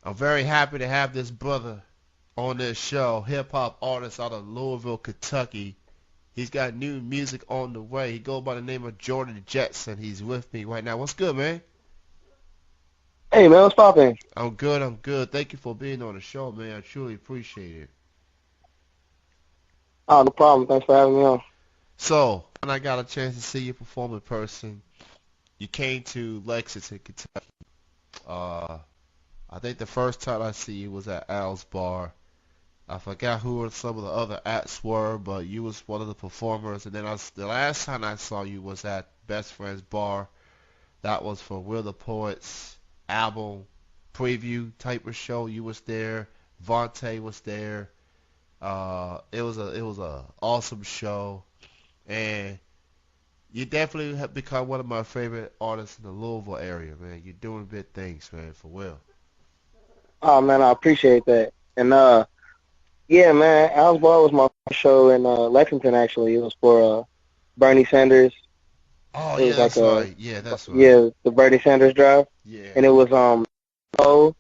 I'm very happy to have this brother on this show, hip hop artist out of Louisville, Kentucky. He's got new music on the way. He goes by the name of Jordan Jetson. He's with me right now. What's good, man? Hey man, what's poppin'? I'm good. I'm good. Thank you for being on the show, man. I truly appreciate it. Oh, no problem. Thanks for having me on. So, when I got a chance to see you perform in person, you came to Lexington, Kentucky. Uh, I think the first time I see you was at Al's Bar. I forgot who some of the other acts were, but you was one of the performers. And then the last time I saw you was at Best Friend's Bar. That was for Will the Poet's album preview type of show. You was there. Vontae was there. It was a awesome show, and you definitely have become one of my favorite artists in the Louisville area, man. You're doing big things, man, for Will. Oh man, I appreciate that. And yeah, man, Al's Bar was my first show in Lexington. Actually, it was for Bernie Sanders. Oh It yeah, was like that's a right. Yeah, that's right. yeah, the Bernie Sanders drive, Yeah. and it was Low,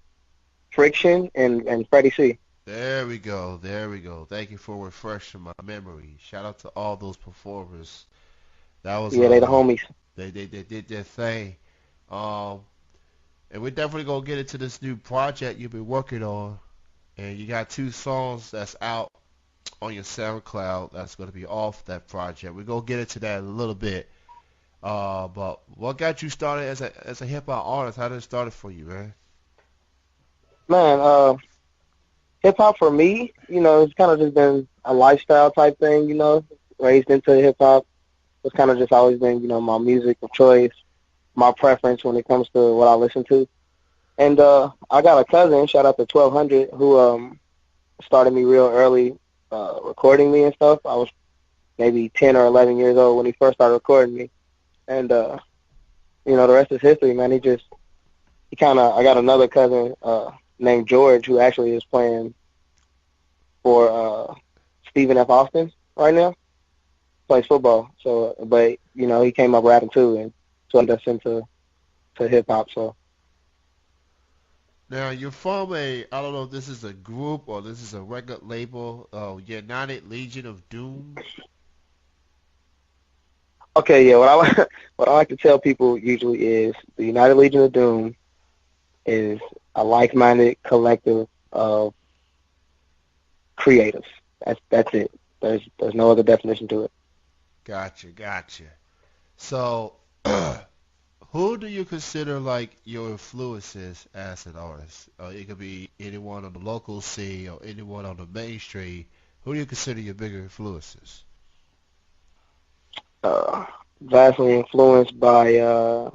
Friction, and Freddie C. There we go. There we go. Thank you for refreshing my memory. Shout out to all those performers. That was Yeah, they the homies. they did their thing. Um and we're definitely gonna get into this new project you've been working on. And you got two songs that's out on your SoundCloud that's gonna be off that project. We're gonna get into that in a little bit. But what got you started as a hip hop artist? How did it started for you, man? Man, hip hop for me, it's kind of just been a lifestyle type thing. Raised into hip hop. It's kind of just always been, my music of choice, my preference when it comes to what I listen to. And I got a cousin, shout out to 1200, who started me real early recording me and stuff. I was maybe 10 or 11 years old when he first started recording me. And, the rest is history, man. I got another cousin named George who actually is playing for Stephen F. Austin right now, plays football. So, but, he came up rapping too, and so that's into hip hop. So, Now you're from I don't know if this is a group or this is a record label, United Legion of Doom. okay, yeah, what I like to tell people usually is the United Legion of Doom is a like-minded collective of creatives. That's it. There's no other definition to it. Gotcha, gotcha. So, who do you consider like your influences as an artist? It could be anyone on the local scene or anyone on the mainstream. Who do you consider your bigger influences? Uh, Vastly influenced by the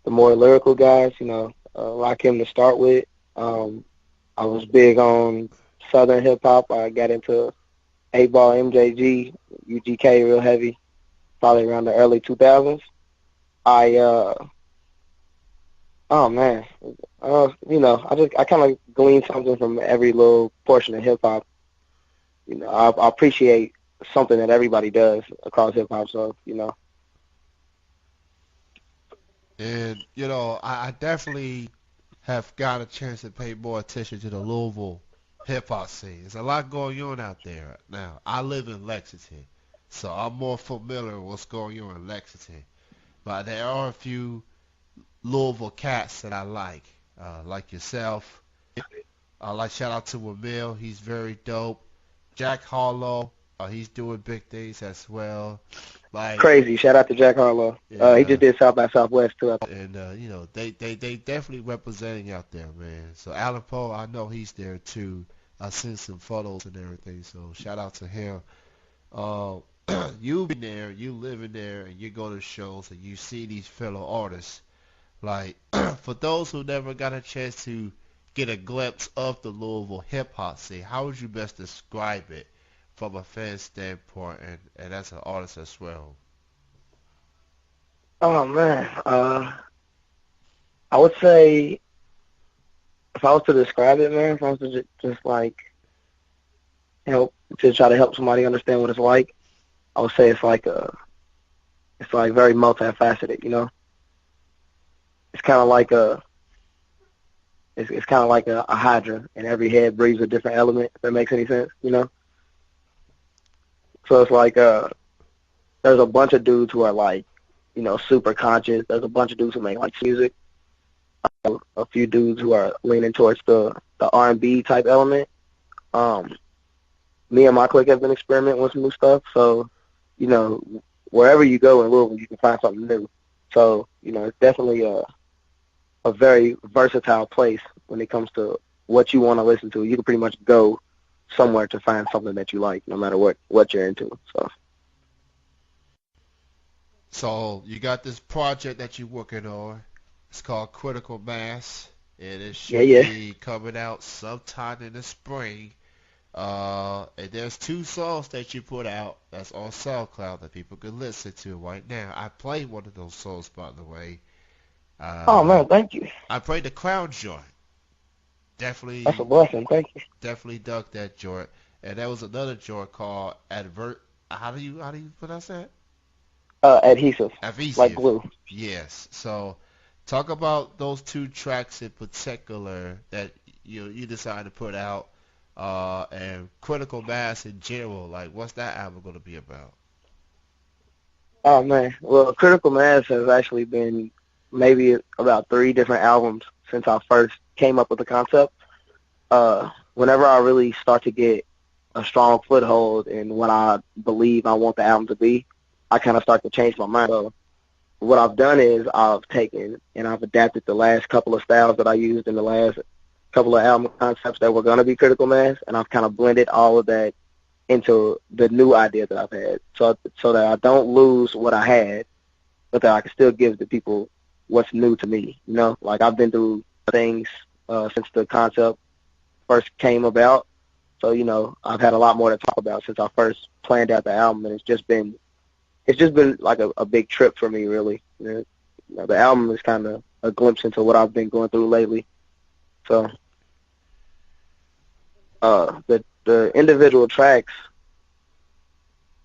more lyrical guys. Like him to start with. Um, I was big on Southern hip hop. I got into 8 Ball, MJG, UGK real heavy, probably around the early 2000s. I oh man, I kind of glean something from every little portion of hip hop. I appreciate something that everybody does across hip hop. So And I definitely have got a chance to pay more attention to the Louisville hip hop scene. There's a lot going on out there now. I live in Lexington, so I'm more familiar with what's going on in Lexington. But there are a few Louisville cats that I like yourself. I like shout out to Emil, he's very dope. Jack Harlow, he's doing big things as well. Like, crazy. Shout out to Jack Harlow. He yeah, just did South by Southwest too. and they definitely representing out there, man. So Alan Poe, I know he's there too. I seen some photos and everything, so shout out to him. Uh, you been there, you living there, and you go to shows and you see these fellow artists. Like, for those who never got a chance to get a glimpse of the Louisville hip hop scene, how would you best describe it from a fan standpoint and as an artist as well? Oh man, I would say if I was to describe it, man, if I was to just like help to try to help somebody understand what it's like, I would say it's like very multifaceted. It's kind of like It's kind of like a hydra, and every head breathes a different element. If that makes any sense, you know. So it's like there's a bunch of dudes who are like, super conscious. There's a bunch of dudes who make like music. A few dudes who are leaning towards the R&B type element. Um, Me and my clique have been experimenting with some new stuff. So, you know, wherever you go in Louisville, you can find something new. So, it's definitely a very versatile place when it comes to what you want to listen to. You can pretty much go somewhere to find something that you like, no matter what you're into. So, So you got this project that you're working on. It's called Critical Mass, and it yeah, should yeah. be coming out sometime in the spring. And there's two songs that you put out that's on SoundCloud that people can listen to right now. I played one of those songs, by the way. Oh Uh, man, thank you. I played the Clown joint. That's a Definitely, blessing. Thank you. definitely dug that joint. And there was another joint called Advert. How do you pronounce that? Adhesive, like Adhesive. glue. Yes. So, talk about those two tracks in particular that you decided to put out, and Critical Mass in general. Like, what's that album gonna be about? Oh man, well, Critical Mass has actually been maybe about three different albums since I first came up with the concept. Whenever I really start to get a strong foothold in what I believe I want the album to be, I kind of start to change my mind. So what I've done is I've taken and I've adapted the last couple of styles that I used in the last couple of album concepts that were going to be Critical Mass, and I've kind of blended all of that into the new idea that I've had, so that I don't lose what I had, but that I can still give the people what's new to me. Like I've been through things since the concept first came about, so I've had a lot more to talk about since I first planned out the album, and it's just been like a big trip for me, really. The album is kind of a glimpse into what I've been going through lately. So the individual tracks,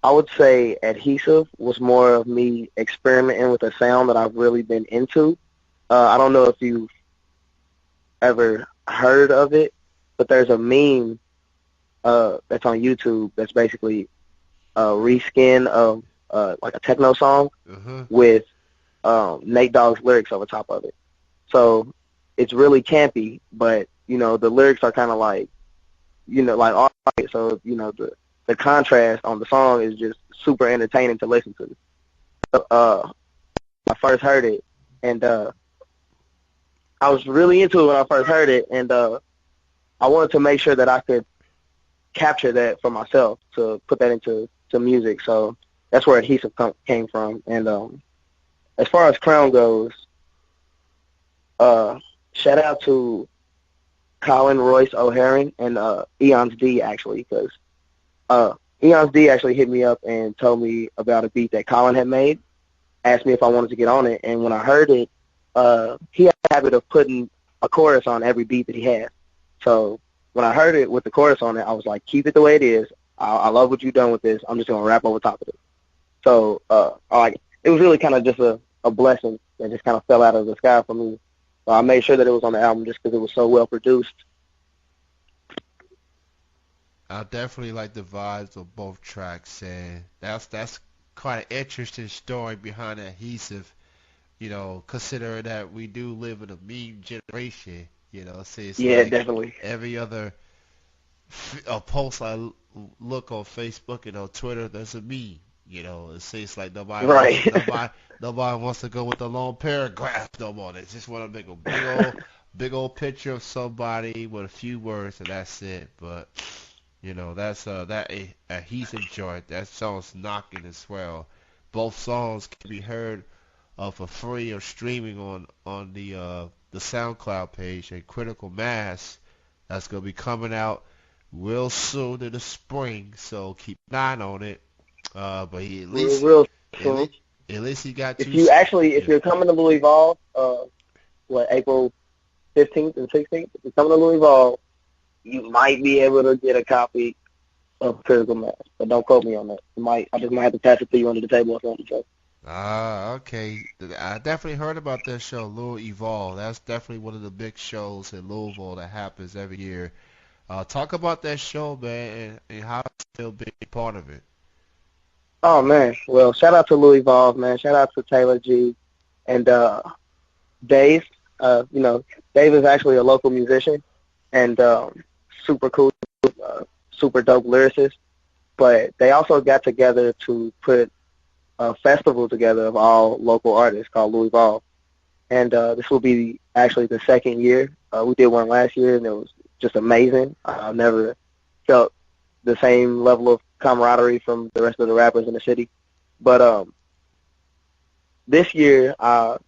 I would say Adhesive was more of me experimenting with a sound that I've really been into. I don't know if you've ever heard of it, but there's a meme that's on YouTube that's basically a reskin of like a techno song Uh-huh. with Nate Dogg's lyrics over top of it. So it's really campy, but the lyrics are kind of like like all right. So the contrast on the song is just super entertaining to listen to. So, I first heard it, and I was really into it when I first heard it, and I wanted to make sure that I could capture that for myself to put that into music. So that's where Adhesive came from. And as far as Crown goes, shout out to Colin Royce O'Haron and Eons D, actually, because Eons D actually hit me up and told me about a beat that Colin had made, asked me if I wanted to get on it, and when I heard it, he had a habit of putting a chorus on every beat that he has. So when I heard it with the chorus on it, I was like, keep it the way it is. I love what you've done with this. I'm just going to rap over top of it. So it was really kind of just a blessing that just kind of fell out of the sky for me. So I made sure that it was on the album just because it was so well produced. I definitely like the vibes of both tracks, and that's quite an interesting story behind Adhesive. Considering that we do live in a meme generation. See, it's Yeah, like definitely. every other a post look on Facebook and on Twitter, there's a meme. It seems like Right. nobody wants to go with the long paragraph no more. They just want to make a big old picture of somebody with a few words and that's it. But that's adhesive joint. That song's knocking as well. Both songs can be heard for free or streaming on the SoundCloud page and Critical Mass. That's gonna be coming out real soon in the spring, so keep an eye on it. But he at real, least real at soon. least, at least he got If two. if Yeah. you're coming to Louisville, April 15th and 16th, if you're coming to Louisville, you might be able to get a copy of Critical Mass, but don't quote me on that. I just might have to pass it to you under the table or something. So. Ah, okay. I definitely heard about that show, Louisville Evolve. That's definitely one of the big shows in Louisville that happens every year. Talk about that show, man, and how it feel being part of it. Oh man, well, shout out to Louis Vuitton, man. Shout out to Taylor G and Dave. You know, Dave is actually a local musician and super cool, super dope lyricist. But they also got together to put a festival together of all local artists called Louis Vuitton. And this will be actually the second year. We did one last year, and it was just amazing. I've never felt the same level of camaraderie from the rest of the rappers in the city. But this year, I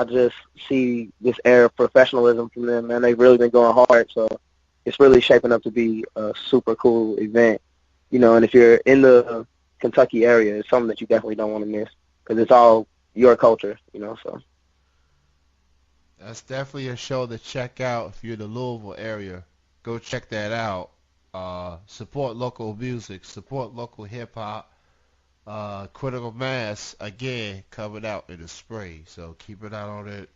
just see this air of professionalism from them, and they've really been going hard. So it's really shaping up to be a super cool event, you know. And if you're in the Kentucky area, it's something that you definitely don't want to miss because it's all your culture, you know. So That's definitely a show to check out if you're in the Louisville area. Go check that out. Support local music, support local hip hop. Critical Mass again coming out in the spring, so keep an eye on it.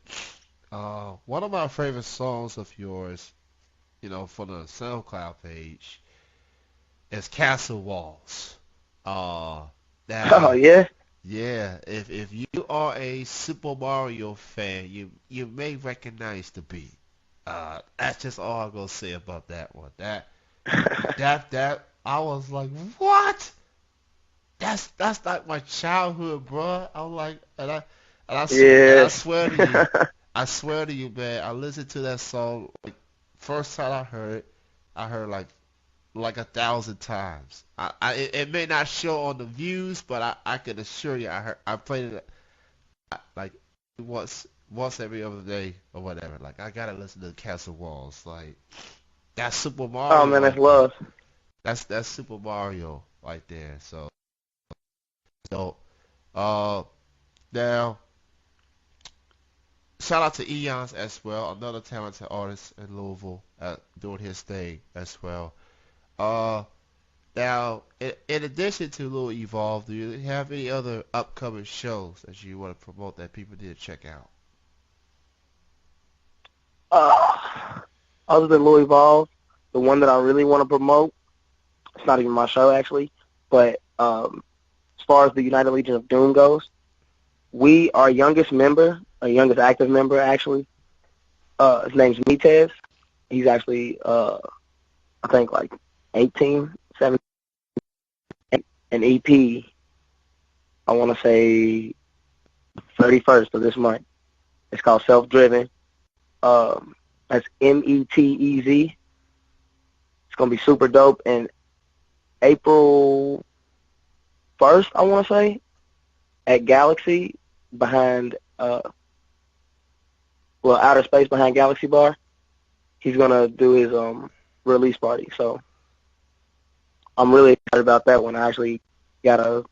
One of my favorite songs of yours, for the SoundCloud page, is Castle Walls. Uh, oh Now, yeah, yeah, if you are a Super Mario fan, you may recognize the beat. That's just all I'm gonna say about that one. That I was like, what? That's like my childhood, bro. I'm like, and I yeah. swear to you, man. I listened to that song like first time I heard like 1,000 times. It may not show on the views, but I can assure you, I played it like once every other day or whatever. Like I gotta listen to Castle Walls. Like that's Super Oh Mario man, that's right there. love. That's Super Mario right there. So uh now. Shout out to Eons as well, another talented artist in Louisville, doing his thing as well. Uh, Now, in addition to Louisville Evolve, do you have any other upcoming shows that you want to promote that people need to check out? Uh, other than Louis Vuitton, the one that I really want to promote, it's not even my show actually, but as far as the United Legion of Doom goes, our youngest member, our youngest active member actually, his name's Mitez. He's actually, I think like 18, 17, an EP, I want to say 31st of this month. It's called Self Driven. Um, that's Metez. It's going to be super dope. And April 1st, I want to say, at Galaxy behind, outer space behind Galaxy Bar, he's going to do his release party. So I'm really excited about that one. I actually got a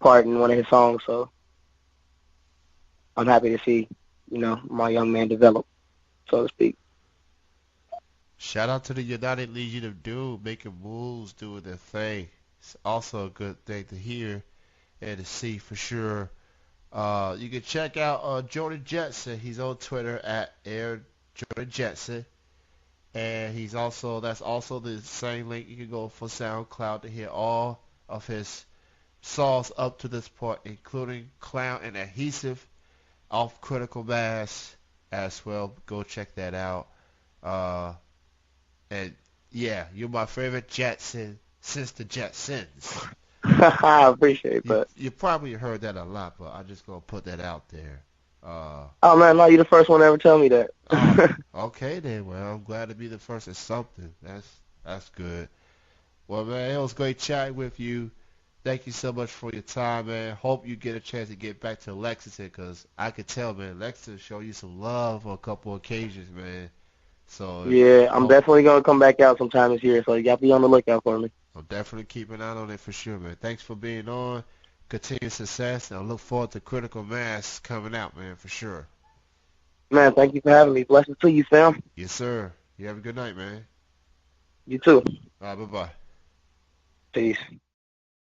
part in one of his songs, so I'm happy to see, my young man develop, so to speak. Shout out to the United Legion of Doom, making moves, doing their thing. It's also a good thing to hear and to see for sure. You can check out Jordan Jetson. He's on Twitter at Air Jordan Jetson. And that's also the same link you can go for SoundCloud to hear all of his songs up to this point, including Clown and Adhesive off Critical Mass as well. Go check that out. Uh, and yeah, you're my favorite Jetson since the Jetsons. I appreciate You that. you probably heard that a lot, but I'm just gonna put that out there. Uh, Oh man, no, you're the first one to ever tell me that. oh, okay then. Well, I'm glad to be the first at something. That's good. Well, man, it was great chatting with you. Thank you so much for your time, man. Hope you get a chance to get back to Lexington, cause I could tell, man, Lexington showed you some love on a couple occasions, man. So Yeah, I'm hope definitely gonna come back out sometime this year, so you got to be on the lookout for me. I'll definitely keep an eye on it for sure, man. Thanks for being on. Continued success, and I look forward to Critical Mass coming out, man, for sure. Man, thank you for having me. Blessings to you, Sam. Yes, sir. You have a good night, man. You too. All right, bye-bye. Peace.